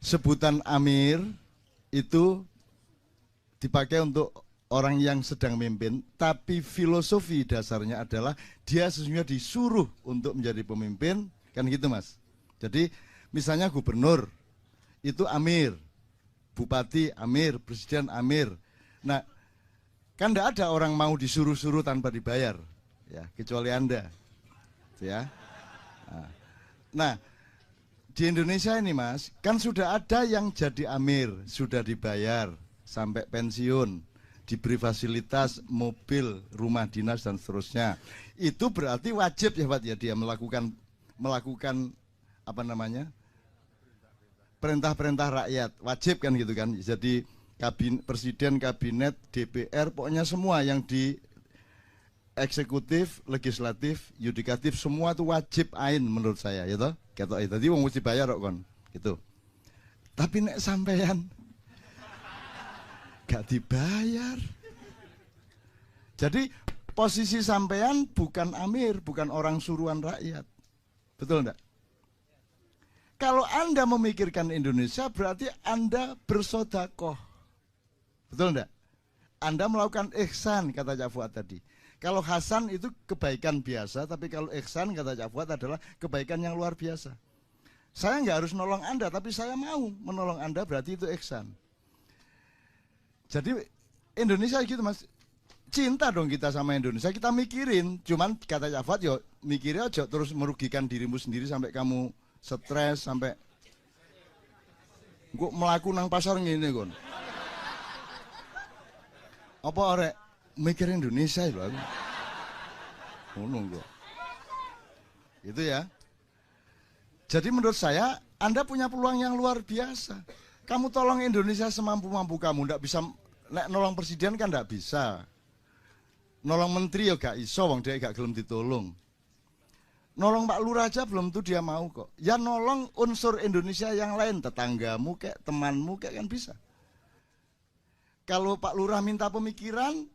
sebutan amir itu dipakai untuk orang yang sedang memimpin, tapi filosofi dasarnya adalah dia sesungguhnya disuruh untuk menjadi pemimpin, kan gitu Mas. Jadi misalnya gubernur itu amir, bupati amir, presiden amir. Nah, kan tidak ada orang mau disuruh-suruh tanpa dibayar, ya, kecuali Anda, ya. Nah, di Indonesia ini Mas, kan sudah ada yang jadi amir, sudah dibayar sampai pensiun, diberi fasilitas mobil, rumah dinas dan seterusnya. Itu berarti wajib ya Pak ya dia melakukan apa namanya? Perintah-perintah rakyat, wajib kan gitu kan. Jadi presiden, kabinet, DPR, pokoknya semua yang di eksekutif, legislatif, yudikatif, semua itu wajib ain menurut saya, ya toh. Ketok itu, tadi wong mesti bayar kok kon, gitu. Tapi nek sampean gak dibayar. Jadi posisi sampean bukan amir, bukan orang suruhan rakyat, betul enggak? Kalau Anda memikirkan Indonesia, berarti Anda bersodakoh, betul enggak? Anda melakukan ihsan, kata Cak Fuad tadi. Kalau hasan itu kebaikan biasa, tapi kalau ihsan kata Cak Fuad adalah kebaikan yang luar biasa. Saya nggak harus nolong Anda, tapi saya mau menolong Anda, berarti itu ihsan. Jadi Indonesia gitu Mas, cinta dong kita sama Indonesia, kita mikirin. Cuman kata Cak Fuad, yo mikirnya aja terus merugikan dirimu sendiri sampai kamu stres, sampai gue melaku nang pasar ngene kon. Apa orek mikir Indonesia itu aku. Ngono kok. Itu ya. Jadi menurut saya Anda punya peluang yang luar biasa. Kamu tolong Indonesia semampu-mampu kamu, ndak bisa nek nolong presiden kan ndak bisa. Nolong menteri ya gak iso wong dia gak gelem ditolong. Nolong Pak Lurah aja belum tuh dia mau kok. Ya nolong unsur Indonesia yang lain, tetanggamu kayak temanmu kayak kan bisa. Kalau Pak Lurah minta pemikiran,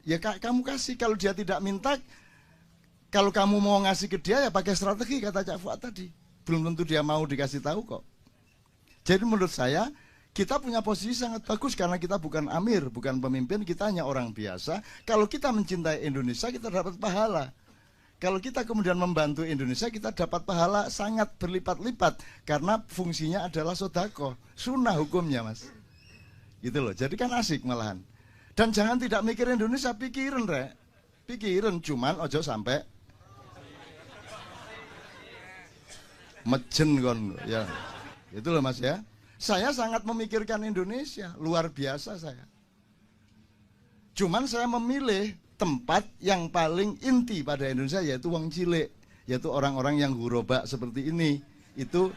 ya kamu kasih. Kalau dia tidak minta, kalau kamu mau ngasih ke dia ya pakai strategi kata Cak Fuad tadi. Belum tentu dia mau dikasih tahu kok. Jadi menurut saya kita punya posisi sangat bagus karena kita bukan amir, bukan pemimpin, kita hanya orang biasa. Kalau kita mencintai Indonesia kita dapat pahala. Kalau kita kemudian membantu Indonesia kita dapat pahala sangat berlipat-lipat karena fungsinya adalah sodako, sunnah hukumnya Mas. Gitu loh. Jadi kan asik malahan. Dan jangan tidak mikir Indonesia, pikirin rek. Pikirin, cuman ojo sampai mejen kon ya. Itu loh Mas ya. Saya sangat memikirkan Indonesia, luar biasa saya. Cuman saya memilih tempat yang paling inti pada Indonesia yaitu wong cilik, yaitu orang-orang yang huraba seperti ini. Itu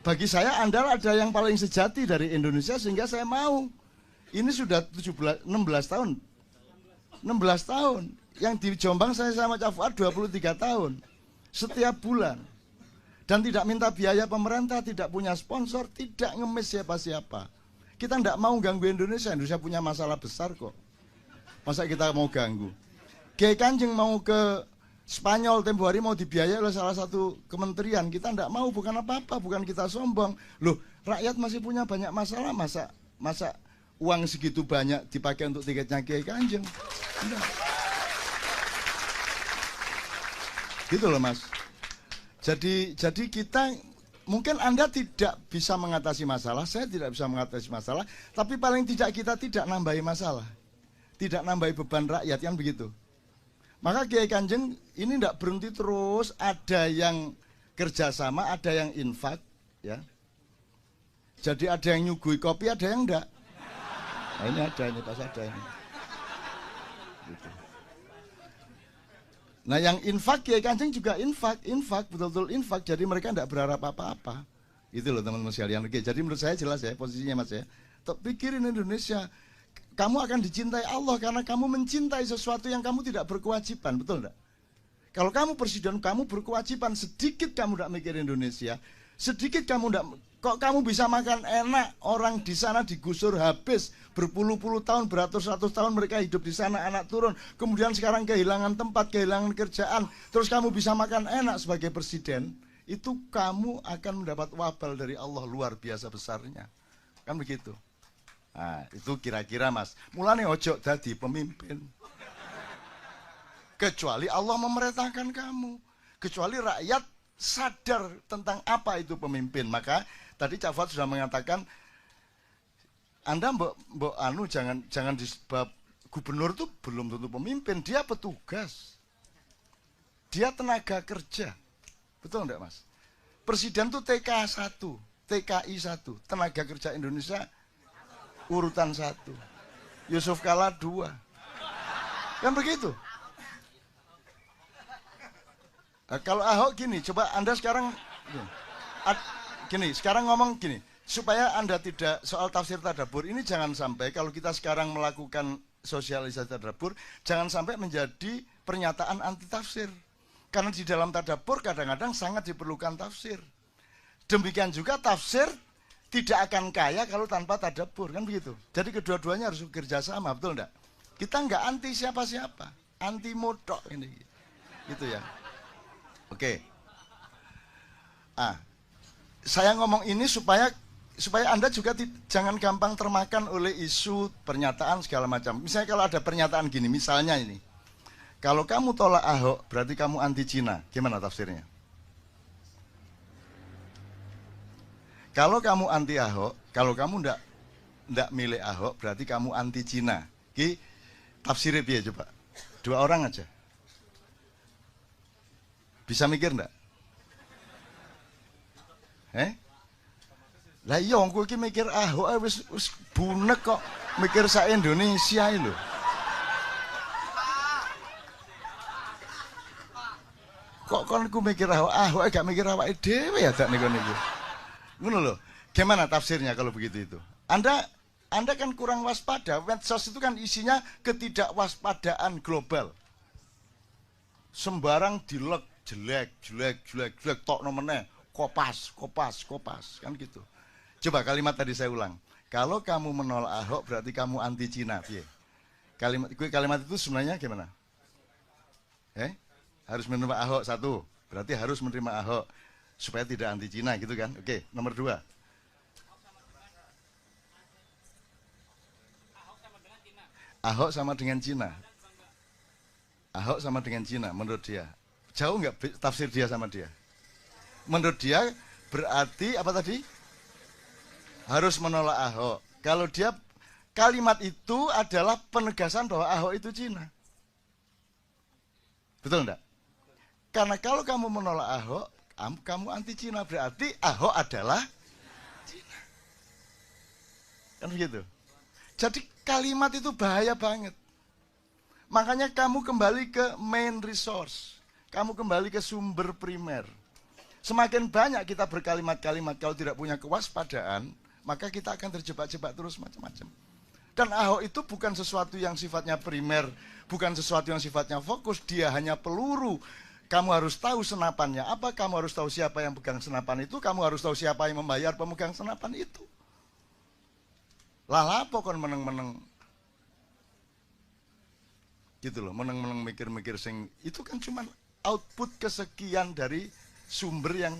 bagi saya Anda ada yang paling sejati dari Indonesia sehingga saya mau. Ini sudah 16 tahun. 16 tahun. Yang di Jombang saya sama Cak Fuad 23 tahun. Setiap bulan. Dan tidak minta biaya pemerintah, tidak punya sponsor, tidak ngemis siapa-siapa. Kita tidak mau ganggu Indonesia. Indonesia punya masalah besar kok. Masa kita mau ganggu? Kiai Kanjeng mau ke Spanyol tempo hari mau dibiayai oleh salah satu kementerian. Kita tidak mau, bukan apa-apa, bukan kita sombong. Loh, rakyat masih punya banyak masalah, masa uang segitu banyak dipakai untuk tiketnya Kiai Kanjeng? Enggak. Gitu loh Mas. Jadi kita, mungkin Anda tidak bisa mengatasi masalah, saya tidak bisa mengatasi masalah, tapi paling tidak kita tidak nambahi masalah, tidak nambahi beban rakyat, kan begitu. Maka Kiai Kanjeng ini tidak berhenti terus, ada yang kerjasama, ada yang infak, ya. Jadi ada yang nyugui kopi, ada yang enggak. Nah, ini ada, ini pas ada ini. Gitu. Nah yang infak Kiai Kanjeng juga infak betul-betul infak. Jadi mereka tidak berharap apa-apa. Itu loh teman-teman sekalian. Oke, jadi menurut saya jelas ya posisinya Mas ya. Pikirin Indonesia. Kamu akan dicintai Allah karena kamu mencintai sesuatu yang kamu tidak berkewajiban, betul enggak? Kalau kamu presiden, kamu berkewajiban. Sedikit kamu tidak mikir Indonesia, sedikit kamu tidak. Kok kamu bisa makan enak? Orang di sana digusur habis berpuluh-puluh tahun, beratus-ratus tahun mereka hidup di sana, anak turun. Kemudian sekarang kehilangan tempat, kehilangan kerjaan. Terus kamu bisa makan enak sebagai presiden. itu kamu akan mendapat wabal dari Allah luar biasa besarnya. Kan begitu. Nah, itu kira-kira Mas. Mulane ojo dadi pemimpin. Kecuali Allah memerintahkan kamu. Kecuali rakyat sadar tentang apa itu pemimpin. Maka tadi Cak Fuad sudah mengatakan, Anda mbok anu jangan disebab gubernur itu belum tentu pemimpin, dia petugas. Dia tenaga kerja. Betul enggak, Mas? Presiden itu TK 1, TKI 1, tenaga kerja Indonesia urutan 1. Yusuf Kala 2. Kan begitu. Nah, kalau Ahok gini, coba Anda sekarang gini, sekarang ngomong gini, supaya Anda tidak soal tafsir tadabbur ini jangan sampai kalau kita sekarang melakukan sosialisasi tadabbur jangan sampai menjadi pernyataan anti tafsir. Karena di dalam tadabbur kadang-kadang sangat diperlukan tafsir. Demikian juga tafsir tidak akan kaya kalau tanpa tadabbur, kan begitu. Jadi kedua-duanya harus bekerja sama, betul enggak? Kita enggak anti siapa-siapa, anti modok ini. Gitu ya. Oke. Saya ngomong ini supaya Anda juga jangan gampang termakan oleh isu pernyataan segala macam. Misalnya kalau ada pernyataan gini, misalnya ini. Kalau kamu tolak Ahok, berarti kamu anti Cina. Gimana tafsirnya? Kalau kamu anti Ahok, kalau kamu ndak milih Ahok, berarti kamu anti Cina. Ki tafsirnya piye coba? 2 orang aja. Bisa mikir ndak? Lah iya aku iki mikir Ahok wis bunek kok, mikir sak Indonesia iki lho. Kok kon ku mikir Ahok gak mikir awake dhewe ya dak niku. Ngono lho. Gimana tafsirnya kalau begitu itu? Anda kan kurang waspada. Medsos itu kan isinya ketidakwaspadaan global. Sembarang dilek, jelek, tok nomene, kopas, kan gitu. Coba kalimat tadi saya ulang. Kalau kamu menolak Ahok berarti kamu anti Cina, piye? Kalimat itu sebenarnya gimana? Harus menerima Ahok 1, berarti harus menerima Ahok supaya tidak anti Cina gitu kan. Oke, nomor 2. Ahok sama dengan Cina. Ahok sama dengan Cina menurut dia. Jauh nggak tafsir dia sama dia? Menurut dia berarti apa tadi? Harus menolak Ahok. Kalau dia kalimat itu adalah penegasan bahwa Ahok itu Cina. Betul enggak? Karena kalau kamu menolak Ahok, kamu anti Cina, berarti Ahok adalah Cina. Kan begitu. Jadi kalimat itu bahaya banget. Makanya kamu kembali ke main resource. Kamu kembali ke sumber primer. Semakin banyak kita berkalimat-kalimat kalau tidak punya kewaspadaan, maka kita akan terjebak-jebak terus macam-macam. Dan Ahok itu bukan sesuatu yang sifatnya primer, bukan sesuatu yang sifatnya fokus, dia hanya peluru. Kamu harus tahu senapannya apa, kamu harus tahu siapa yang pegang senapan itu, kamu harus tahu siapa yang membayar pemegang senapan itu. Lah lapo kon meneng-meneng. Gitu loh, meneng-meneng mikir-mikir sing itu kan cuma output kesekian dari sumber yang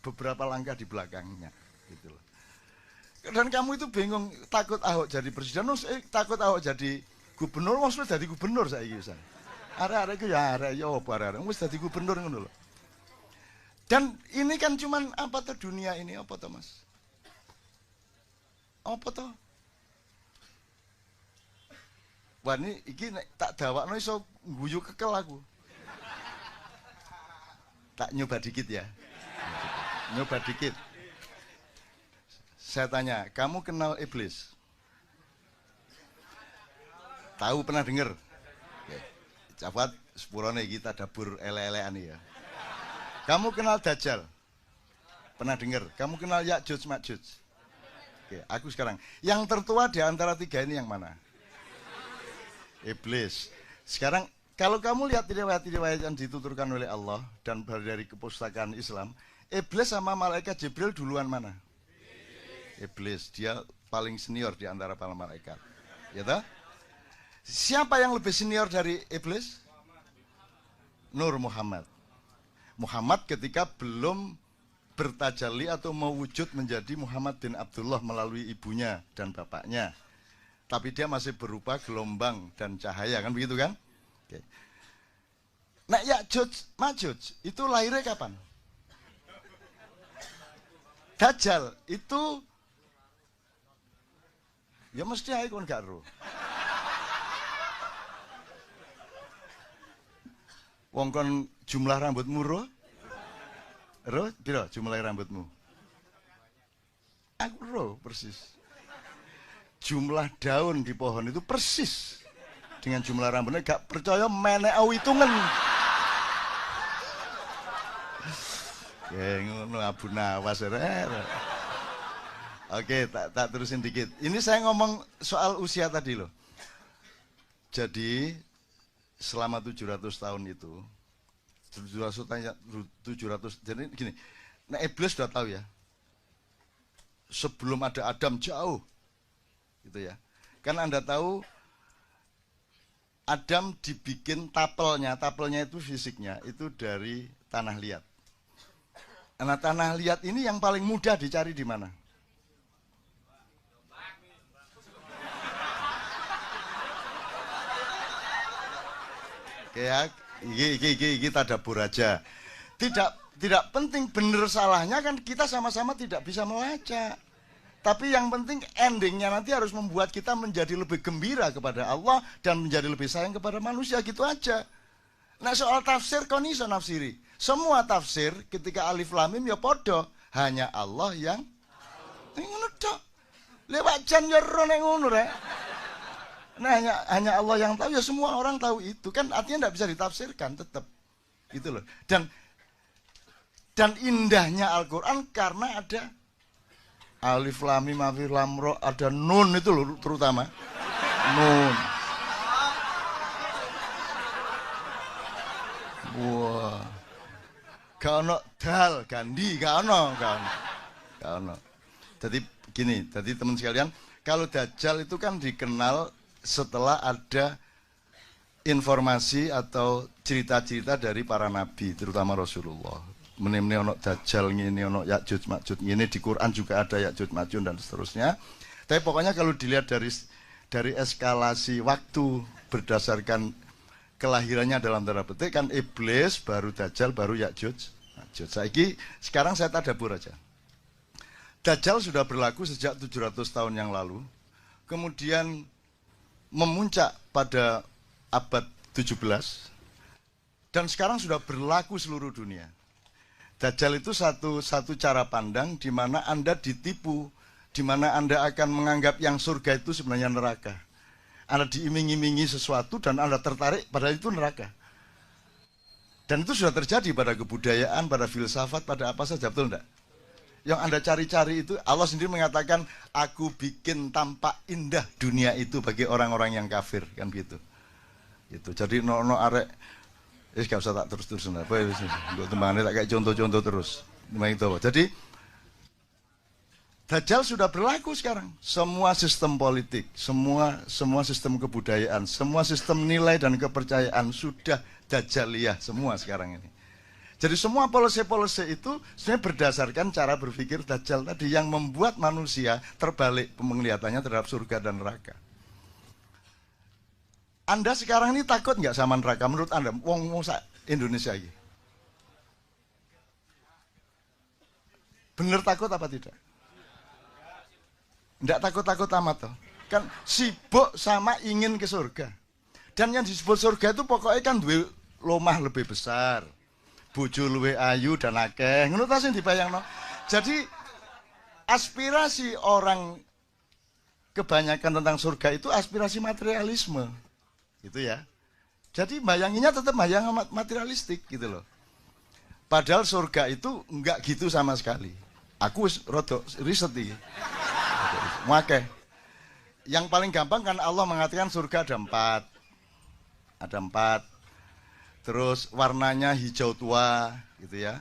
beberapa langkah di belakangnya, gitu loh. Dan kamu itu bingung, takut Ahok jadi presiden, takut Ahok jadi gubernur, maksudnya jadi gubernur saya gitu. Arek-arek itu ya arek ya apa arek-arek wis dadi gubernur ngono lho. Dan ini kan cuman apa tuh dunia ini apa tuh Mas? Apa tuh? Wah ini iki tak dawakno iso guyu kekel aku. Tak nyoba dikit ya. Nyoba dikit. Saya tanya, kamu kenal iblis? Tahu, pernah dengar? Cak Fuad sepurone kita dapur ele-elean ya. Kamu kenal Dajjal? Pernah dengar? Kamu kenal Ya'juj Ma'juj? Oke, aku sekarang. Yang tertua di antara 3 ini yang mana? Iblis. Sekarang kalau kamu lihat riwayat-riwayat yang dituturkan oleh Allah dan dari kepustakaan Islam, Iblis sama malaikat Jibril duluan mana? Iblis. Dia paling senior di antara para malaikat. Ya toh? Siapa yang lebih senior dari Iblis? Nur Muhammad. Muhammad ketika belum bertajalli atau mewujud menjadi Muhammad bin Abdullah melalui ibunya dan bapaknya. Tapi dia masih berupa gelombang dan cahaya, kan begitu kan? Oke. Nah, Ya'juj Ma'juj itu lahirnya kapan? Dajjal itu ya mesti ae kon gak ro. Wong kon jumlah rambutmu ro? Ro, piro jumlah rambutmu? Aku ro persis. Jumlah daun di pohon itu persis dengan jumlah rambutnya. Gak percaya menek hitungan. Ya ngono Abu Nawas. Oke, tak terusin dikit. Ini saya ngomong soal usia tadi loh. Jadi selama 700 tahun itu 700 jadi gini. Nah, iblis sudah tahu ya. Sebelum ada Adam jauh. Gitu ya. Kan Anda tahu Adam dibikin tapelnya itu fisiknya itu dari tanah liat. Nah, tanah liat ini yang paling mudah dicari di mana? Ya, kita dapur aja. Tidak penting benar salahnya kan kita sama-sama tidak bisa melacak. Tapi yang penting endingnya nanti harus membuat kita menjadi lebih gembira kepada Allah dan menjadi lebih sayang kepada manusia, gitu aja. Nah, soal tafsir kon iso nafsiri. Semua tafsir ketika alif lam mim ya podo, hanya Allah yang ngono tok. Lewat jan ya ro nek ngono rek. Nah, hanya Allah yang tahu, ya semua orang tahu itu kan, artinya tidak bisa ditafsirkan tetap gitu loh. Dan indahnya Al-Quran karena ada alif lam mim alif lam ra, ada nun itu loh terutama nun. Wah, gak ono dal gandi, gak ono. Jadi gini, jadi teman sekalian, kalau Dajjal itu kan dikenal setelah ada informasi atau cerita-cerita dari para nabi, terutama Rasulullah. Menimni ono Dajjal ngene, ono Ya'juj Ma'juj ngene, di Quran juga ada Ya'juj Ma'juj dan seterusnya. Tapi pokoknya kalau dilihat dari eskalasi waktu berdasarkan kelahirannya dalam tanda petik kan iblis, baru Dajjal, baru Ya'juj Ma'juj. Sekarang saya tadabur aja. Dajjal sudah berlaku sejak 700 tahun yang lalu. Kemudian memuncak pada abad 17 dan sekarang sudah berlaku seluruh dunia. Dajjal itu satu cara pandang di mana Anda ditipu, di mana Anda akan menganggap yang surga itu sebenarnya neraka. Anda diiming-imingi sesuatu dan Anda tertarik pada itu neraka. Dan itu sudah terjadi pada kebudayaan, pada filsafat, pada apa saja, betul enggak? Yang Anda cari-cari itu, Allah sendiri mengatakan, aku bikin tampak indah dunia itu bagi orang-orang yang kafir, kan gitu. Gitu. Jadi no arek, gak usah tak terus-terusan apa ya, untuk tembangannya tak kayak contoh-contoh terus. Jadi Dajjal sudah berlaku sekarang. Semua sistem politik, semua sistem kebudayaan, semua sistem nilai dan kepercayaan sudah Dajjaliyah semua sekarang ini. Jadi semua polisi-polisi itu sebenarnya berdasarkan cara berpikir Dajjal tadi yang membuat manusia terbalik penglihatannya terhadap surga dan neraka. Anda sekarang ini takut nggak sama neraka menurut Anda? Wong Indonesia ini. Bener takut apa tidak? Nggak takut-takut amat toh. Kan sibuk sama ingin ke surga. Dan yang disebut surga itu pokoknya kan duwe lomah lebih besar, bojo luwih ayu dan akeh. Ngono ta sing dibayangno. Jadi aspirasi orang kebanyakan tentang surga itu aspirasi materialisme. Gitu ya. Jadi bayanginnya tetap bayang materialistik gitu loh. Padahal surga itu enggak gitu sama sekali. Aku rodok riset iki. Oke. Yang paling gampang kan Allah mengatakan surga ada 4. Ada 4. Terus warnanya hijau tua gitu ya.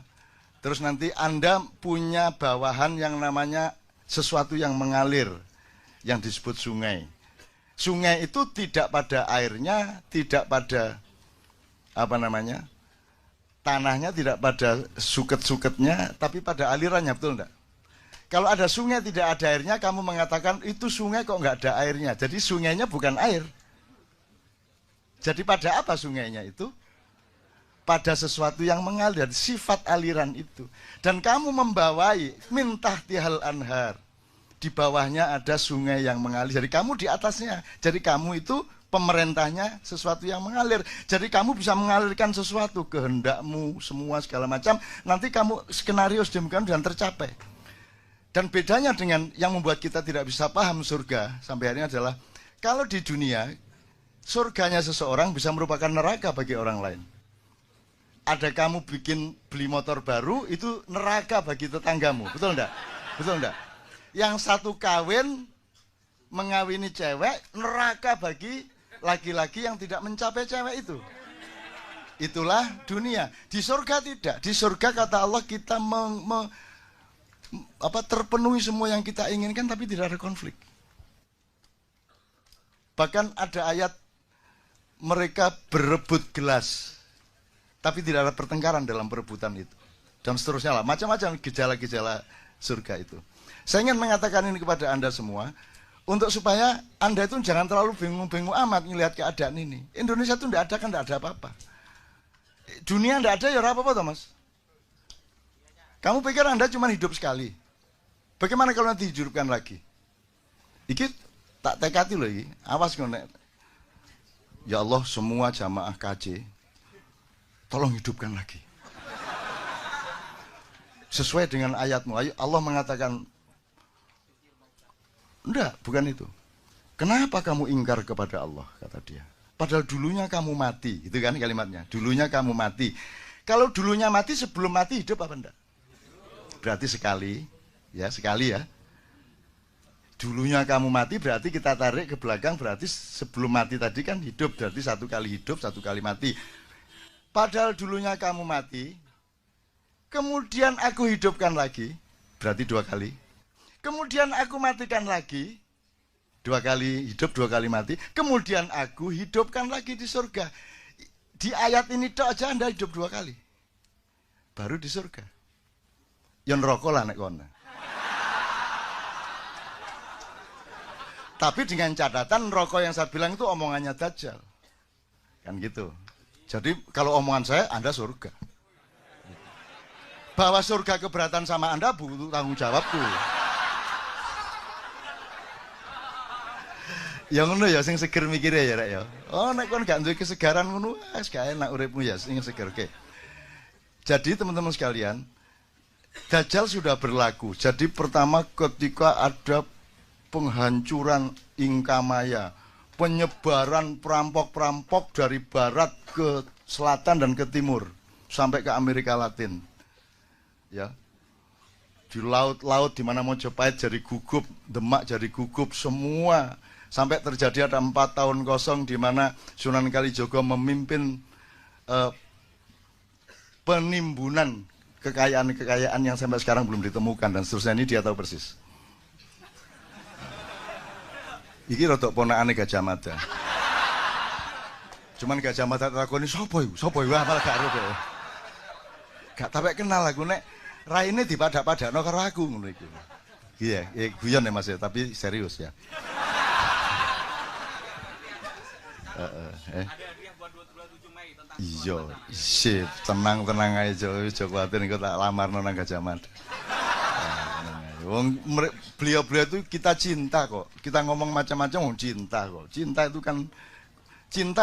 Terus nanti Anda punya bawahan yang namanya sesuatu yang mengalir yang disebut sungai. Sungai itu tidak pada airnya, tidak pada apa namanya? Tanahnya tidak pada suket-suketnya, tapi pada alirannya, betul enggak? Kalau ada sungai tidak ada airnya, kamu mengatakan itu sungai kok nggak ada airnya. Jadi sungainya bukan air. Jadi pada apa sungainya itu? Pada sesuatu yang mengalir, sifat aliran itu. Dan kamu membawai mintah tihal anhar. Di bawahnya ada sungai yang mengalir. Jadi kamu di atasnya. Jadi kamu itu pemerintahnya sesuatu yang mengalir. Jadi kamu bisa mengalirkan sesuatu, kehendakmu, semua segala macam. Nanti kamu skenario sedemikian dan tercapai. Dan bedanya dengan yang membuat kita tidak bisa paham surga sampai hari ini adalah kalau di dunia, surganya seseorang bisa merupakan neraka bagi orang lain. Ada kamu beli motor baru, itu neraka bagi tetanggamu, betul enggak? Betul enggak? Yang satu kawin, mengawini cewek, neraka bagi laki-laki yang tidak mencapai cewek itu. Itulah dunia. Di surga tidak. Di surga kata Allah kita terpenuhi semua yang kita inginkan, tapi tidak ada konflik. Bahkan ada ayat mereka berebut gelas, tapi tidak ada pertengkaran dalam perebutan itu, dan seterusnya lah, macam-macam gejala-gejala surga itu. Saya ingin mengatakan ini kepada Anda semua, untuk supaya Anda itu jangan terlalu bingung-bingung amat melihat keadaan ini. Indonesia itu tidak ada kan tidak ada apa-apa. Dunia tidak ada ya apa-apa Thomas. Kamu pikir Anda cuma hidup sekali. Bagaimana kalau nanti dihidupkan lagi? Iki tak tekati loh ini. Awas konek. Ya Allah, semua jamaah KJ tolong hidupkan lagi. Sesuai dengan ayatmu. Allah mengatakan, enggak, bukan itu. Kenapa kamu ingkar kepada Allah, kata dia. Padahal dulunya kamu mati. Itu kan kalimatnya. Dulunya kamu mati. Kalau dulunya mati, sebelum mati hidup apa enggak? Berarti sekali ya. Dulunya kamu mati berarti kita tarik ke belakang, berarti sebelum mati tadi kan hidup, berarti satu kali hidup, satu kali mati. Padahal dulunya kamu mati, kemudian aku hidupkan lagi, berarti dua kali. Kemudian aku matikan lagi, dua kali hidup, dua kali mati. Kemudian aku hidupkan lagi di surga. Di ayat ini tok aja Anda hidup dua kali, baru di surga. Yang rokok lah nek kono. Tapi dengan catatan rokok yang saya bilang itu omongannya Dajjal. Kan gitu. Jadi kalau omongan saya, Anda surga. Bahwa surga keberatan sama Anda butuh tanggung jawabku. Ya ngono ya sing seger mikire ya rek ya. Oh nek kon gak duwe kesegaran ngono, wis gak enak uripmu ya sing seger. Oke. Jadi teman-teman sekalian, Dajjal sudah berlaku. Jadi pertama ketika ada penghancuran Inkamaya, penyebaran perampok-perampok dari barat ke selatan dan ke timur sampai ke Amerika Latin. Ya. Di laut-laut di mana Mojopahit jadi gugup, Demak jadi gugup, semua sampai terjadi ada 4 tahun kosong di mana Sunan Kalijogo memimpin penimbunan kekayaan-kekayaan yang sampai sekarang belum ditemukan dan seterusnya. Ini dia tahu persis. Iki rodok ponakane Gajah Mada. Cuman Gajah Mada takoni sapa iku? Sapa iku apal gak ero kok. Gak tapek kenal aku nek raine dipadak-padakno karo aku ngono iku. Iya, guyon ya Mas ya, tapi serius ya. Ada hadiah buat 27 Mei tentang iya, sip, tenang aja, aja kuatir engko tak lamarno nang Gajah Mada. Wong beliau-beliau itu kita cinta kok. Kita ngomong macam-macam wong cinta kok. Cinta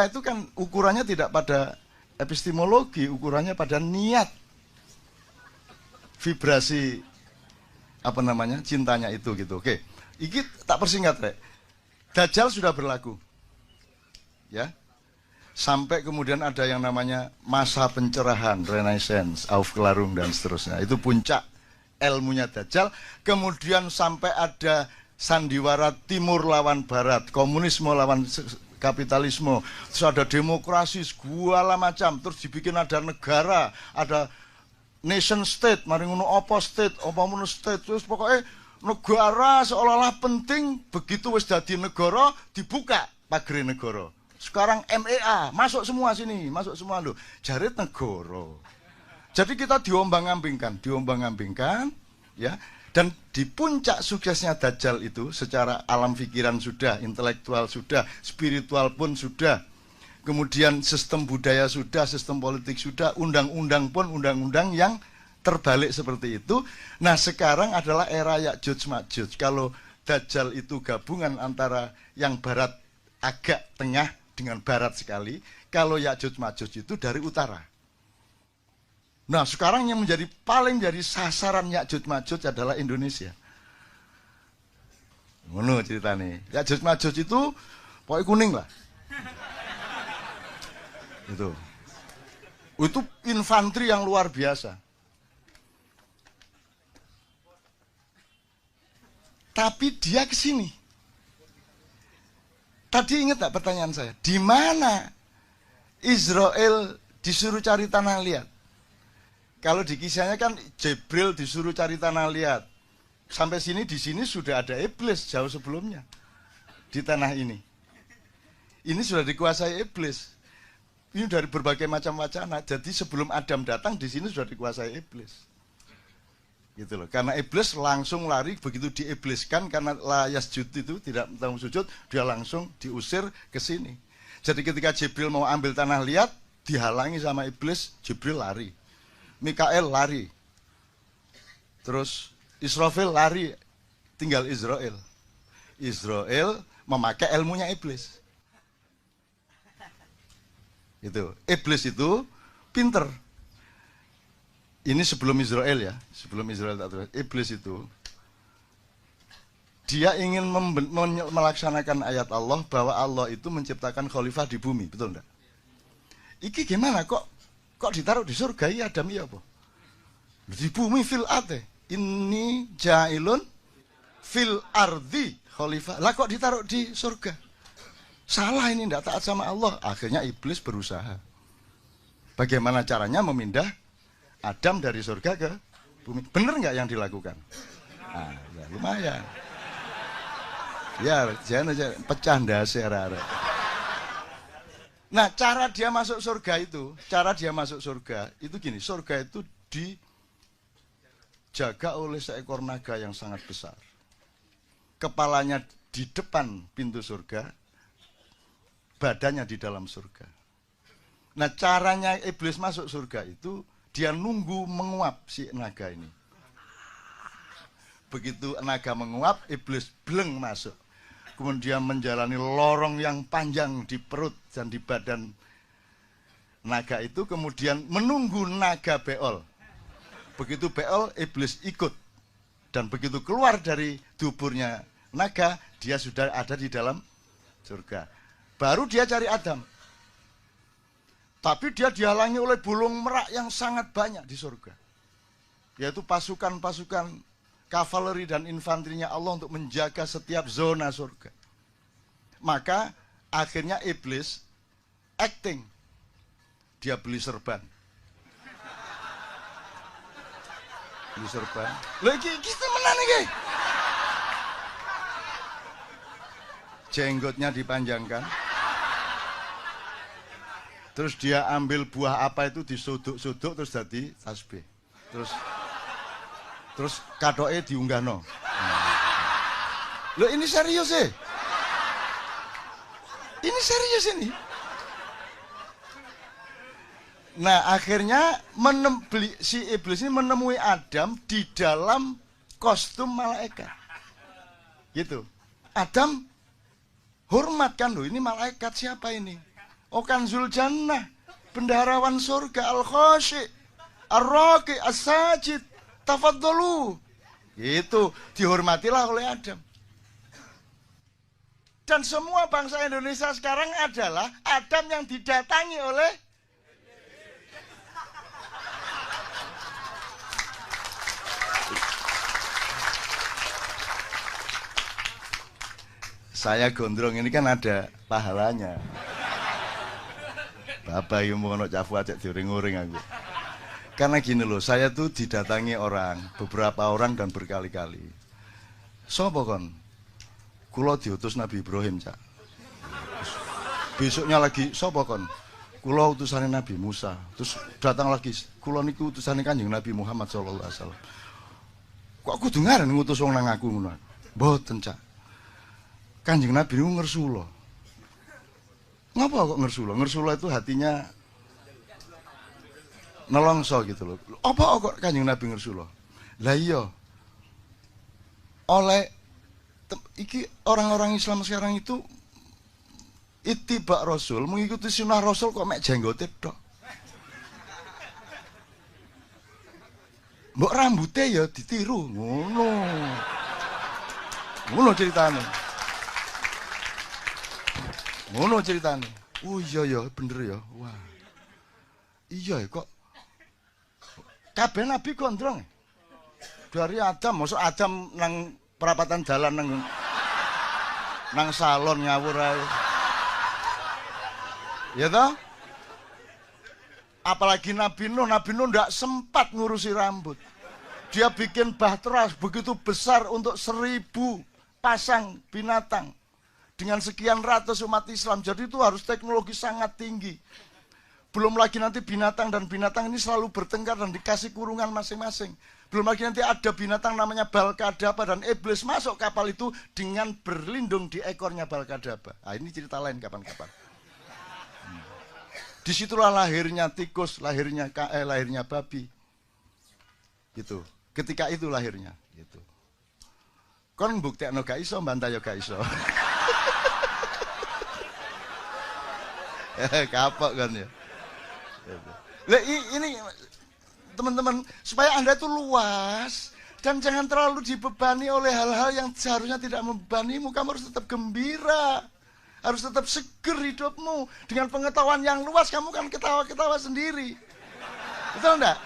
itu kan ukurannya tidak pada epistemologi, ukurannya pada niat. Vibrasi apa namanya? Cintanya itu gitu. Oke. Iki tak persingkat, Rek. Dajjal sudah berlaku. Ya. Sampai kemudian ada yang namanya masa pencerahan, Renaissance, Aufklärung dan seterusnya. Itu puncak ilmunya Dajjal. Kemudian sampai ada sandiwara timur lawan barat, komunisme lawan kapitalisme, terus ada demokrasi segala macam, terus dibikin ada negara, ada nation state, mari ngono apa state, apa ngono state, terus pokoknya negara seolah-olah penting. Begitu wis dadi negara dibuka pagere negara. Sekarang MEA masuk semua sini, masuk semua lho. Jarit negara. Jadi kita diombang-ambingkan, ya. Dan di puncak suksesnya Dajjal itu secara alam pikiran sudah, intelektual sudah, spiritual pun sudah. Kemudian sistem budaya sudah, sistem politik sudah, undang-undang pun undang-undang yang terbalik seperti itu. Nah, sekarang adalah era Ya'juj Ma'juj. Kalau Dajjal itu gabungan antara yang barat agak tengah dengan barat sekali, kalau Ya'juj Ma'juj itu dari utara. Nah, sekarang yang menjadi paling jadi sasaran Ya'juj Ma'juj adalah Indonesia. Ngono ceritanya. Ya'juj Ma'juj itu pokoknya kuning lah. Itu infanteri yang luar biasa. Tapi dia ke sini. Tadi ingat tak pertanyaan saya? Di mana Israel disuruh cari tanah liat? Kalau di kisahnya kan Jibril disuruh cari tanah liat. Sampai sini, di sini sudah ada iblis jauh sebelumnya. Di tanah ini. Ini sudah dikuasai iblis. Ini dari berbagai macam wacana. Jadi sebelum Adam datang, di sini sudah dikuasai iblis. Gitu loh. Karena iblis langsung lari, begitu diibliskan, karena la yasjud itu tidak tahu sujud, dia langsung diusir ke sini. Jadi ketika Jibril mau ambil tanah liat, dihalangi sama iblis, Jibril lari. Mikael lari, terus Israfil lari, tinggal Israel. Israel memakai ilmunya iblis. Itu iblis itu pinter. Ini sebelum Israel ya, sebelum Israel tak terus. Iblis itu dia ingin melaksanakan ayat Allah bahwa Allah itu menciptakan khalifah di bumi, betul enggak? Iki gimana kok ditaruh di surga ya Adam ya apa? Di bumi fil ate. Ini jailun fil ardi khalifah. Lah kok ditaruh di surga? Salah ini, tidak taat sama Allah. Akhirnya iblis berusaha. Bagaimana caranya memindah Adam dari surga ke bumi? Bener nggak yang dilakukan? Nah, ya lumayan. Ya, jangan aja pecah dasar. Nah, cara dia masuk surga itu gini, surga itu dijaga oleh seekor naga yang sangat besar. Kepalanya di depan pintu surga, badannya di dalam surga. Nah, caranya iblis masuk surga itu, dia nunggu menguap si naga ini. Begitu naga menguap, iblis bleng masuk. Kemudian menjalani lorong yang panjang di perut dan di badan naga itu, kemudian menunggu naga beol. Begitu beol, iblis ikut. Dan begitu keluar dari duburnya naga, dia sudah ada di dalam surga. Baru dia cari Adam. Tapi dia dihalangi oleh burung merak yang sangat banyak di surga. Yaitu pasukan-pasukan kavaleri dan infanterinya Allah untuk menjaga setiap zona surga. Maka akhirnya iblis acting. Dia beli serban. Beli serban. Loh iki temenan iki. Jenggotnya dipanjangkan. Terus dia ambil buah apa itu, disuduk-suduk terus jadi tasbih. Terus kadoke diunggahno. Loh ini serius sih. Ini serius ini. Nah, akhirnya si iblis ini menemui Adam di dalam kostum malaikat. Gitu. Adam hormat kan, loh ini malaikat siapa ini? Oh Kanzul Jannah, bendaharawan surga, al-khashi, ar-raqi, as-sajid, tafadzalu. Itu dihormatilah oleh Adam. Dan semua bangsa Indonesia sekarang adalah Adam yang didatangi oleh saya gondrong ini kan ada pahalanya. Bapak yang mau cafu aja diuring-uring aku. Karena gini loh, saya tuh didatangi orang, beberapa orang dan berkali-kali. Sopo kon? Kulo diutus Nabi Ibrahim, Cak. Besoknya lagi, sopo kon? kula utusane Nabi Musa. Terus datang lagi, kula niku utusane Kanjeng Nabi Muhammad sallallahu alaihi wasallam. Kok kudu ngaran ngutus wong nang aku ngono. Mboten, Cak. Kanjeng Nabi niku ngersula. Ngapa kok ngersula? Ngersula itu hatinya nelongso gitu loh. Apa kok Kanjeng Nabi ngersula? Lah iya. Oleh iki orang-orang Islam sekarang itu ittiba Rasul, mengikuti sunnah Rasul kok mek jenggote tok. Mbok rambutnya ya ditiru, ngono. Ngono ceritane. Ngono ceritane. Oh iya ya, bener ya. Wah. Iya ya kok. Kabeh nabi gondrong. Dari Adam, masuk Adam nang perapatan jalan nang salon ngawur ae. Ya toh? Apalagi Nabi Nuh ndak sempat ngurusi rambut. Dia bikin bahtera begitu besar untuk 1000 pasang binatang dengan sekian ratus umat Islam. Jadi itu harus teknologi sangat tinggi. Belum lagi nanti binatang dan binatang ini selalu bertengkar dan dikasih kurungan masing-masing. Belum lagi nanti ada binatang namanya Balkadaba dan iblis masuk kapal itu dengan berlindung di ekornya Balkadaba. Nah, ini cerita lain kapan-kapan. Disitulah lahirnya tikus, lahirnya babi. Gitu. Ketika itu lahirnya. Gitu. Kon buktekno gak iso, mbantah ya gak iso. Kapok kan ya. Lah ini teman-teman, supaya Anda itu luas dan jangan terlalu dibebani oleh hal-hal yang seharusnya tidak membebanimu. Kamu harus tetap gembira, harus tetap seger hidupmu. Dengan pengetahuan yang luas kamu kan ketawa-ketawa sendiri. Betul enggak?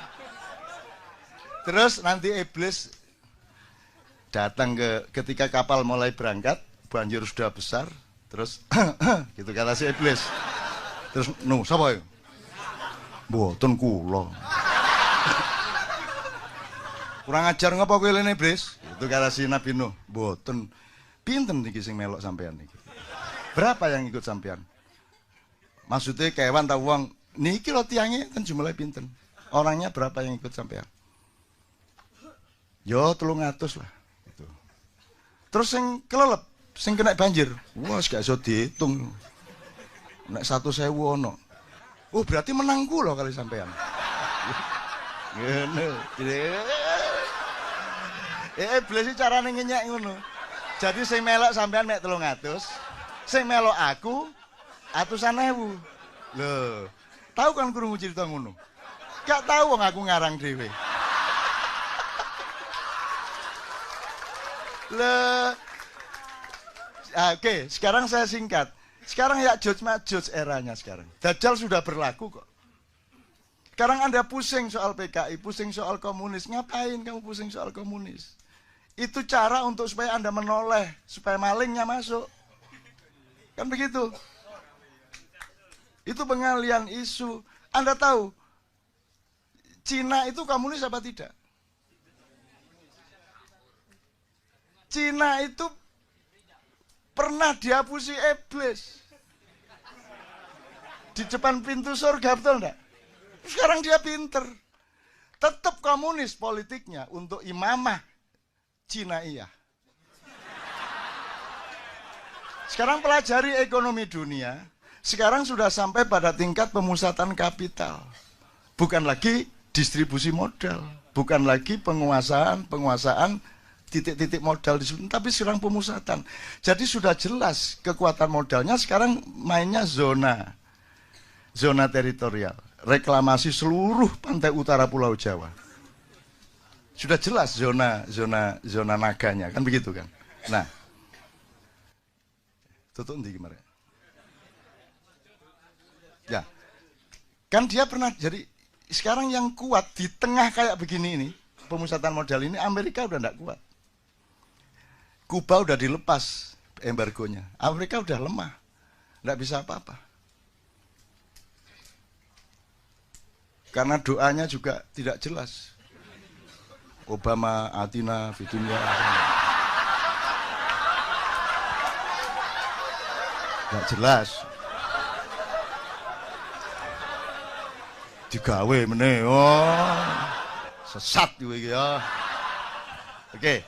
Terus nanti iblis datang ketika kapal mulai berangkat, banjir sudah besar, terus gitu kata si iblis. Terus sapa ya? Mboten kula. Kurang ajar ngapa kowe lene iblis? Itu kata si Nabi Nuh. Mboten. Pinten niki sing melok sampean niki? Berapa yang ikut sampean? Maksudnya kewan ta wong niki lho tiange kan jumlahe pinten? Orangnya berapa yang ikut sampean? Yo 300 lah gitu. Terus sing kelelep, sing kena banjir. Wah, gak iso dihitung. Nek 1.000 ono. Oh, berarti menangku loh kali sampean. Ngene. Iblis carane ngenyek ngono. Jadi sing melok sampean mek 300, sing melok aku 100.000. Lho, tahu kan krungu cerita ngono? Gak tahu wong aku ngarang dhewe. Oke, sekarang saya singkat. Sekarang ya Judge eranya sekarang. Dajjal sudah berlaku kok. Sekarang Anda pusing soal PKI, pusing soal komunis. Ngapain kamu pusing soal komunis? Itu cara untuk supaya Anda menoleh, supaya malingnya masuk. Kan begitu. Itu pengalian isu. Anda tahu, Cina itu komunis apa tidak? Cina itu pernah dihapusi iblis di depan pintu surga, betul enggak? Sekarang dia pinter, tetap komunis politiknya untuk imamah Cina iya. Sekarang pelajari ekonomi dunia, sekarang sudah sampai pada tingkat pemusatan kapital, bukan lagi distribusi modal, bukan lagi penguasaan titik-titik modal di situ, tapi sekarang pemusatan. Jadi sudah jelas kekuatan modalnya sekarang mainnya zona teritorial, reklamasi seluruh pantai utara Pulau Jawa. Sudah jelas zona naganya, kan begitu kan? Nah, tutup ndi kemarin? Ya, kan dia pernah jadi. Sekarang yang kuat di tengah kayak begini ini, pemusatan modal ini, Amerika udah enggak kuat. Kuba udah dilepas embargonya. Amerika udah lemah. Nggak bisa apa-apa. Karena doanya juga tidak jelas. Obama, Atina, Fitunya. Nggak jelas. digawe meneh. Oh. Sesat kowe iki ya. Oke.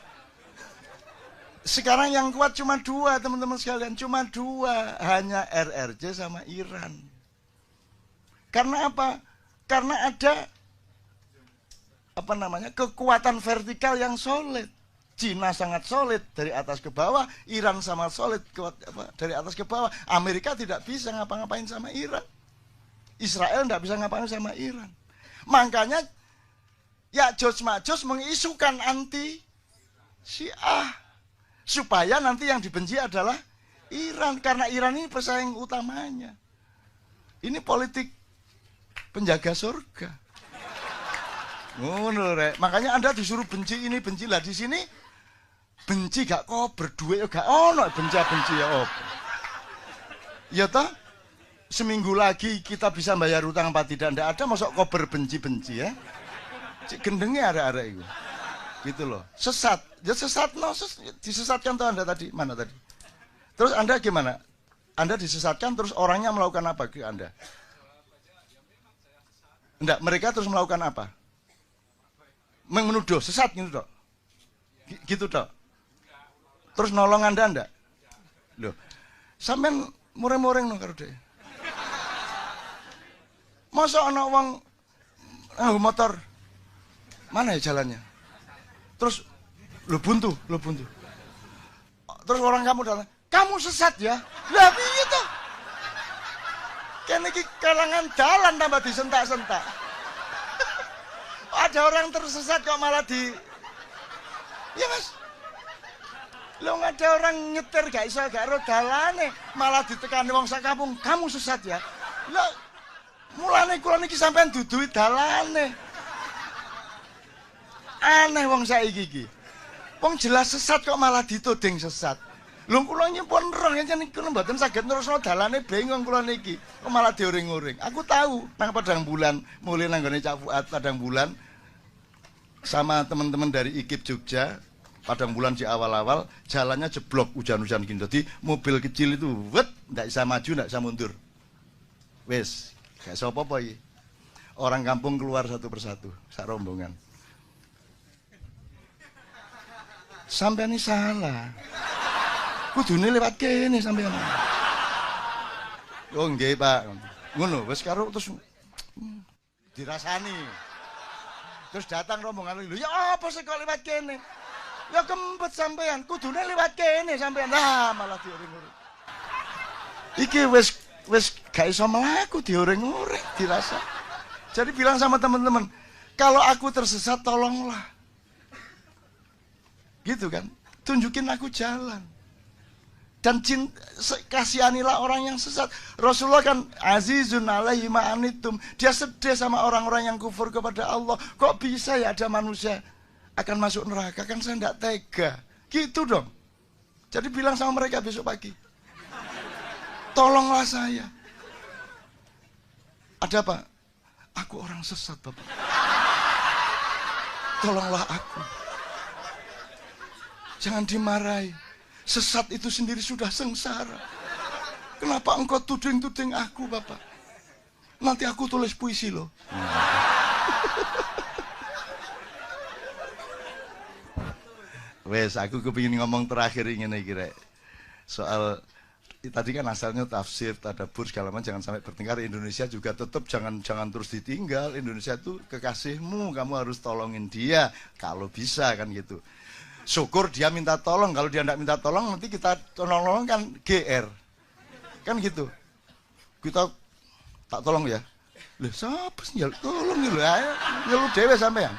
Sekarang yang kuat cuma dua, teman-teman sekalian, cuma dua, hanya RRC sama Iran. Karena apa? Karena ada kekuatan vertikal yang solid. Cina sangat solid dari atas ke bawah, Iran sangat solid dari atas ke bawah. Amerika tidak bisa ngapa-ngapain sama Iran. Israel tidak bisa ngapa-ngapain sama Iran. Makanya Ya'juj Ma'juj mengisukan anti Syiah. Supaya nanti yang dibenci adalah Iran. Karena Iran ini pesaing utamanya. Ini politik penjaga surga. Makanya Anda disuruh benci ini, benci lah. Di sini benci gak kok berdua gak ono benci ya op. Ya toh? Seminggu lagi kita bisa bayar utang apa tidak ada masuk kober benci-benci ya. Cik gendengnya ada itu. Gitu loh. Sesat. Ya sesat disesatkan tuh Anda tadi. Mana tadi? Terus Anda gimana? Anda disesatkan terus orangnya melakukan apa ke Anda? Enggak, mereka terus melakukan apa? Menuduh, sesat gitu toh. Gitu toh. Terus nolong Anda enggak? Loh. Sampean mureng-mureng no karo dhek. Masa ana wong motor mana ya jalannya? Terus lo buntu. Terus orang kamu datang, kamu sesat ya? Lah piye to? Kene iki kalangan dalan tambah disentak-sentak. Ada orang tersesat kok malah ya Mas. Lo nggak ada orang nyetir gak iso gak ro dalane, malah ditekani wong sak kampung, kamu sesat ya? Lah mulane kula niki sampean dudui dalane. Aneh wong saiki iki. Wong jelas sesat kok malah dituding sesat. Lho kula nyipun roh yen kula mboten saged nerusno dalane bingung kula niki. Kok malah dioring-oring. Aku tahu nang Padang Bulan, mulai nang gone Cak Fuad Padang Bulan sama teman-teman dari IKIP Jogja. Padang Bulan di awal-awal jalannya jeblok hujan-hujan gini. Jadi mobil kecil itu ndak bisa maju, ndak bisa mundur. Wes, gak iso apa-apa iki. Orang kampung keluar satu persatu, sak rombongan. Sampeyan ini salah. Kudune lewat kene sampeyan. Oh nggih, Pak. Ngono, wis karo terus dirasani. Terus datang rombongan lho, ya apa sih kok lewat kene? Ya kempet sampeyan, kudune lewat kene sampeyan. Lah malah dioring-oring. Iki wis gak iso mlaku dioring-oring dirasa. Jadi bilang sama teman-teman, kalau aku tersesat tolonglah. Gitu kan, tunjukin aku jalan. Dan kasihanilah orang yang sesat. Rasulullah kan azizun alaihi ma'anitum. Dia sedih sama orang-orang yang kufur kepada Allah. Kok bisa ya ada manusia akan masuk neraka? Kan saya tidak tega. Gitu dong. Jadi bilang sama mereka besok pagi, tolonglah saya. Ada apa? Aku orang sesat, Bapak. Tolonglah aku. Jangan dimarahi. Sesat itu sendiri sudah sengsara. Kenapa engkau tuding-tuding aku, Bapak? Nanti aku tulis puisi loh. Wes, aku kepingin ngomong terakhir ingin kira soal tadi kan asalnya tafsir, tadabbur segala macam, jangan sampai bertengkar. Indonesia juga tetap jangan terus ditinggal. Indonesia itu kekasihmu, kamu harus tolongin dia kalau bisa kan gitu. Syukur dia minta tolong, kalau dia tidak minta tolong nanti kita tolong kan GR. Kan gitu. Kita tak tolong ya. Lah siapa sih nyeluk tolong gitu ya. Nyeluk dewe sampean.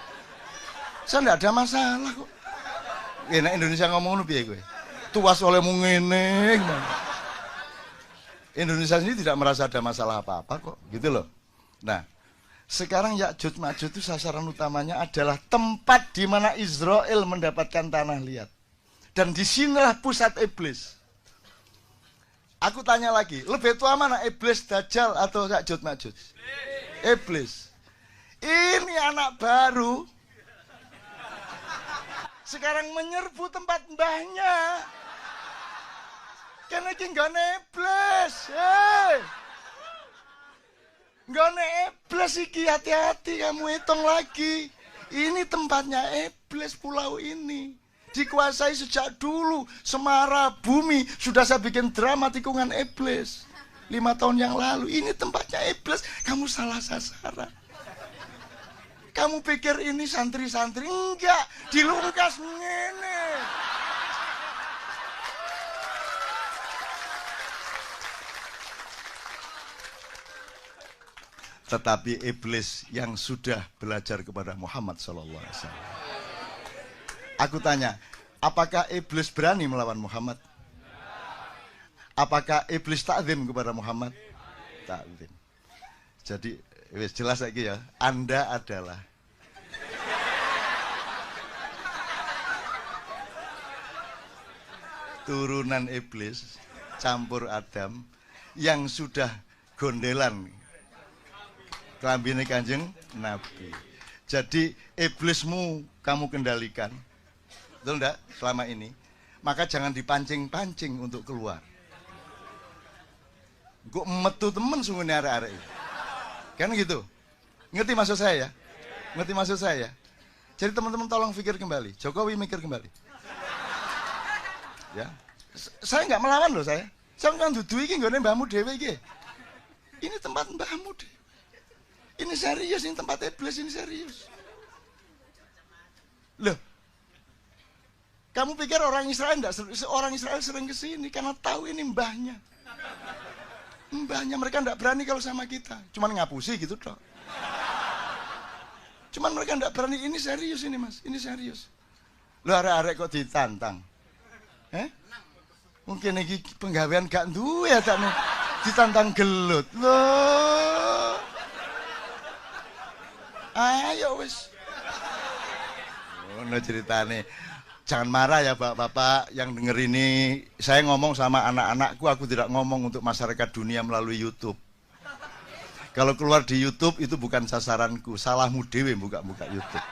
Saya tidak ada masalah kok. Enak Indonesia ngomong piye kowe? Tuas olehmu ngene. Indonesia sendiri tidak merasa ada masalah apa-apa kok, gitu loh. Nah, sekarang Ya'juj Ma'juj itu sasaran utamanya adalah tempat di mana Israel mendapatkan tanah liat. Dan disinilah pusat iblis. Aku tanya lagi, lebih tua mana, iblis, Dajjal, atau Ya'juj Ma'juj? Iblis. Ini anak baru. Sekarang menyerbu tempat mbahnya. Karena ini nggak iblis. Nggak iblis. iblis iki, hati-hati kamu hitung lagi. Ini tempatnya iblis, pulau ini. Dikuasai sejak dulu. Semara bumi sudah saya bikin drama tikungan iblis 5 tahun yang lalu. Ini tempatnya iblis. Kamu salah sasaran. Kamu pikir ini santri-santri? Enggak, dilungkas ngene. Tetapi iblis yang sudah belajar kepada Muhammad SAW. Aku tanya, apakah iblis berani melawan Muhammad? Apakah iblis takzim kepada Muhammad? Takzim. Jadi, jelas lagi ya, Anda adalah turunan iblis, campur Adam, yang sudah gondelan kelambine Kanjeng Nabi. Jadi iblismu kamu kendalikan, betul enggak, selama ini. Maka jangan dipancing-pancing untuk keluar. Kok metu temen sungguhnya arek-arek. Kan gitu. Ngerti maksud saya ya? Ngerti maksud saya ya? Jadi teman-teman tolong pikir kembali. Jokowi mikir kembali. Ya. Saya nggak melawan loh saya. Saya kan dudu iki nggone mbahmu dhewe iki. Ini tempat mbahmu dhewe. Ini serius, ini tempat iblis, ini serius. Loh, kamu pikir orang Israel enggak? Orang Israel sering ke sini karena tahu ini mbahnya. Mbahnya, mereka enggak berani kalau sama kita. Cuman ngapusi gitu toh. Cuman mereka enggak berani, ini serius ini mas, ini serius. Loh arek-arek kok ditantang? Mungkin ini penggawean gak duwe ya tak nih. Ditantang gelut. Loh. Ayo wis. Ono ceritane. Jangan marah ya bapak-bapak yang denger ini. Saya ngomong sama anak-anakku, aku tidak ngomong untuk masyarakat dunia melalui YouTube. Kalau keluar di YouTube itu bukan sasaranku, salahmu dewe buka-buka YouTube.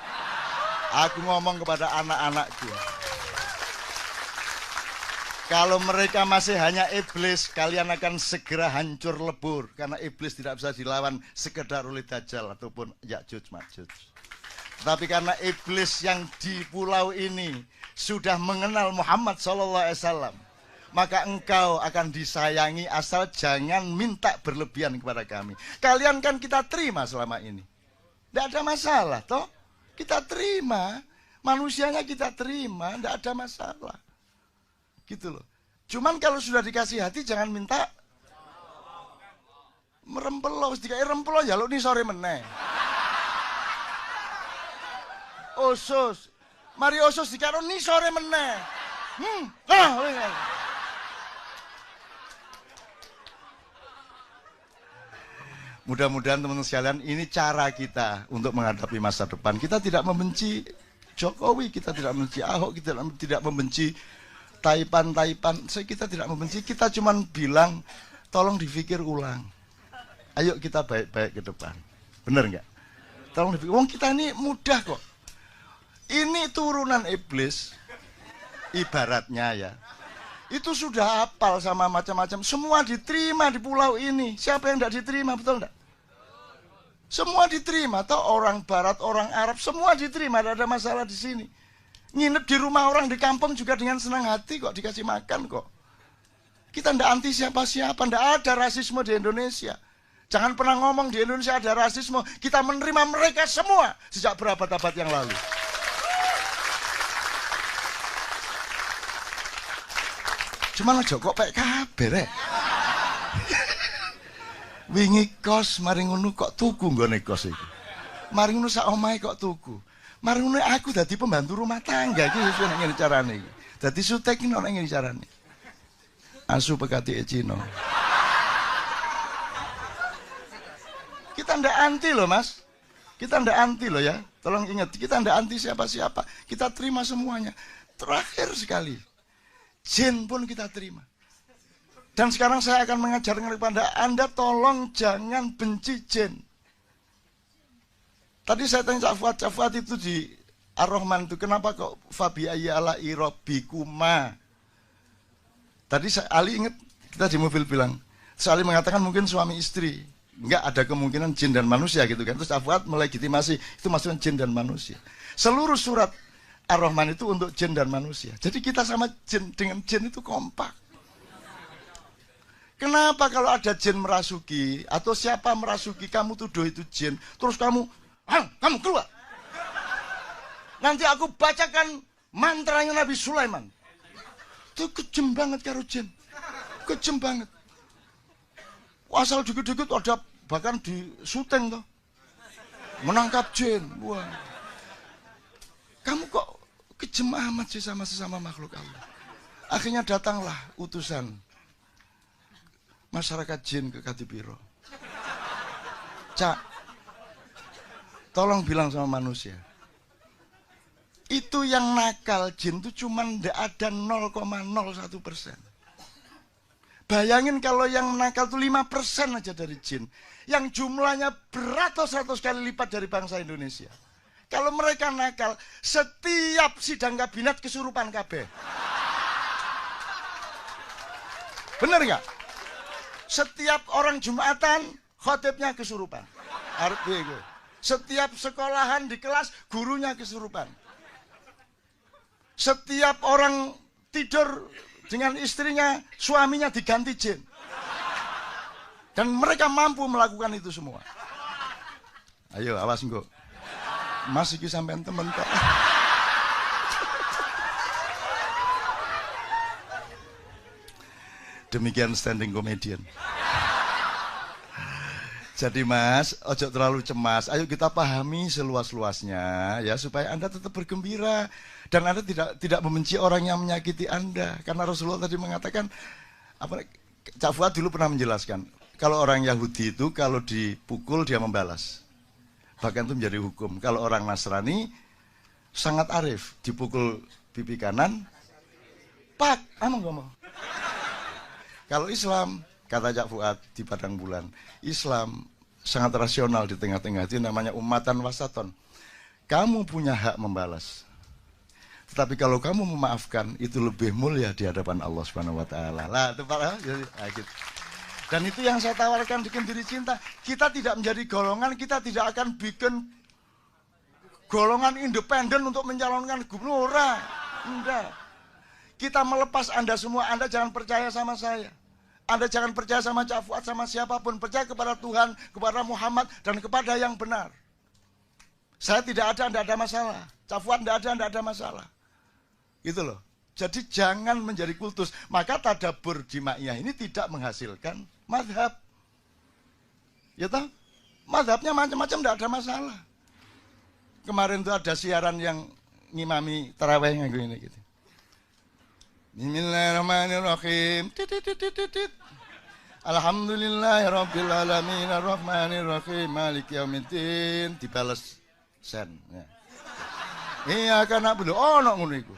Aku ngomong kepada anak-anakku. Kalau mereka masih hanya iblis, kalian akan segera hancur lebur. Karena iblis tidak bisa dilawan sekedar oleh Dajjal ataupun Ya'juj Ma'juj. Tapi karena iblis yang di pulau ini sudah mengenal Muhammad SAW, maka engkau akan disayangi asal jangan minta berlebihan kepada kami. Kalian kan kita terima selama ini. Tidak ada masalah, toh? Kita terima, manusianya kita terima, tidak ada masalah. Gitu loh. Cuman kalau sudah dikasih hati jangan minta merempelo, dikai rempelo ya lo ini sore meneh. Osus. Mari osus dikaro ni sore meneh. Mudah-mudahan teman-teman sekalian ini cara kita untuk menghadapi masa depan. Kita tidak membenci Jokowi, kita tidak membenci Ahok, kita tidak membenci Taipan, kita tidak membenci, kita cuma bilang, tolong dipikir ulang. Ayo kita baik-baik ke depan. Bener nggak? Tolong dipikir, wong kita ini mudah kok. Ini turunan iblis, ibaratnya ya. Itu sudah hafal sama macam-macam, semua diterima di pulau ini. Siapa yang tidak diterima, betul nggak? Semua diterima, toh orang Barat, orang Arab, semua diterima, tidak ada masalah di sini. Nginep di rumah orang di kampung juga dengan senang hati kok, dikasih makan kok. Kita tidak anti siapa-siapa, tidak ada rasisme di Indonesia. Jangan pernah ngomong di Indonesia ada rasisme. Kita menerima mereka semua sejak berabad-abad yang lalu. Cuman aja kok pek kabeh rek. Wingi kos mari ngono kok tuku nggone kos iki. Mari ngono sak omahe kok tuku. Mari ngono aku dadi pembantu rumah tangga iki wis ngene carane iki. Dadi sutek iki ono ngene carane. Asu pekati Cina. Kita ndak anti loh mas. Kita ndak anti loh ya. Tolong ingat, kita ndak anti siapa-siapa. Kita terima semuanya. Terakhir sekali, jin pun kita terima. Dan sekarang saya akan mengajarkan kepada Anda, tolong jangan benci jin. Tadi saya tanya Cak Fuad itu di Ar-Rahman itu, kenapa kok Fabi ayyala irobikuma? Tadi Ali ingat, kita di mobil bilang, Ali mengatakan mungkin suami istri. Enggak ada kemungkinan jin dan manusia gitu kan. Terus Fuad melegitimasi itu maksudnya jin dan manusia. Seluruh surat Ar-Rahman itu untuk jin dan manusia. Jadi kita sama jin dengan jin itu kompak. Kenapa kalau ada jin merasuki atau siapa merasuki kamu tuduh itu jin, terus kamu keluar. Nanti aku bacakan mantranya Nabi Sulaiman. Itu kejem banget karo jin. Kejem banget. Asal dikit-dikit ada bahkan di syuting tuh. Menangkap jin. Wah. Kamu kok kejem amat sih sama sesama makhluk Allah. Akhirnya datanglah utusan masyarakat jin ke Kadipiro. Cak, tolong bilang sama manusia. Itu yang nakal jin itu cuma ada 0,01%. Bayangin kalau yang nakal itu 5% aja dari jin. Yang jumlahnya beratus-ratus kali lipat dari bangsa Indonesia. Kalau mereka nakal, setiap sidang kabinet kesurupan kabeh. Bener nggak? Setiap orang Jumatan, khotibnya kesurupan. Setiap sekolahan di kelas, gurunya kesurupan. Setiap orang tidur dengan istrinya, suaminya diganti jin. Dan mereka mampu melakukan itu semua. Ayo, awas engko. Mas iki sampean temen kok. Demikian standing comedian. Jadi Mas, ojo terlalu cemas. Ayo kita pahami seluas-luasnya ya supaya Anda tetap bergembira dan Anda tidak membenci orang yang menyakiti Anda. Karena Rasulullah tadi mengatakan Cak Fuad dulu pernah menjelaskan, kalau orang Yahudi itu kalau dipukul dia membalas. Bahkan itu menjadi hukum. Kalau orang Nasrani sangat arif, dipukul pipi kanan, pak, ngomong. Kalau Islam, kata Cak Fuad di Padang Bulan, Islam sangat rasional di tengah-tengah, itu namanya umatan wasaton. Kamu punya hak membalas. Tetapi kalau kamu memaafkan, itu lebih mulia di hadapan Allah Subhanahu wa taala. Lah, itu Pak, gitu. Dan itu yang saya tawarkan di Kendiri Cinta. Kita tidak menjadi golongan, kita tidak akan bikin golongan independen untuk mencalonkan gubernur. Enggak. Kita melepas Anda semua, Anda jangan percaya sama saya. Anda jangan percaya sama Cak Fuad, sama siapapun. Percaya kepada Tuhan, kepada Muhammad, dan kepada yang benar. Saya tidak ada, Anda ada masalah. Cak Fuad tidak ada masalah. Gitu loh. Jadi jangan menjadi kultus. Maka tadabbur jimaiyah ini tidak menghasilkan madhab. Ya toh? Madhabnya macam-macam, tidak ada masalah. Kemarin itu ada siaran yang ngimami tarawih yang ini gitu. Bismillahirrahmanirrahim. Alhamdulillahirabbil alamin arrahmanirrahim maliki yaumiddin. Dibales sen. Ya. Iya karena bener ono ngono iku.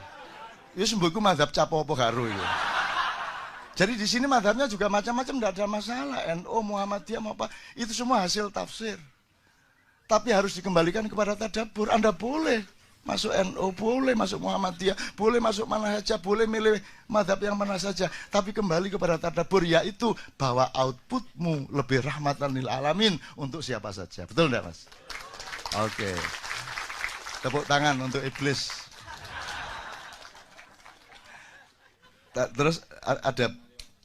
Wis mbokku mazhab capo apa karo iku. Jadi di sini mazhabnya juga macam-macam, tidak ada masalah. NU, Muhammadiyah mau apa, itu semua hasil tafsir. Tapi harus dikembalikan kepada tadabbur. Anda boleh masuk NU, boleh masuk Muhammadiyah, boleh masuk mana saja, boleh milih mazhab yang mana saja. Tapi kembali kepada tadabbur, yaitu bahwa outputmu lebih rahmatan lil alamin untuk siapa saja. Betul enggak, Mas? Oke. Tepuk tangan untuk iblis. Terus ada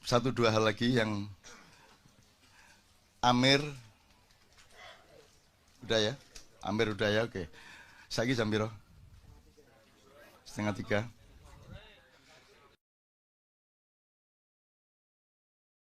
satu dua hal lagi yang Amir udah ya? Amir udah ya, oke. Saiki jam piro? 2:30.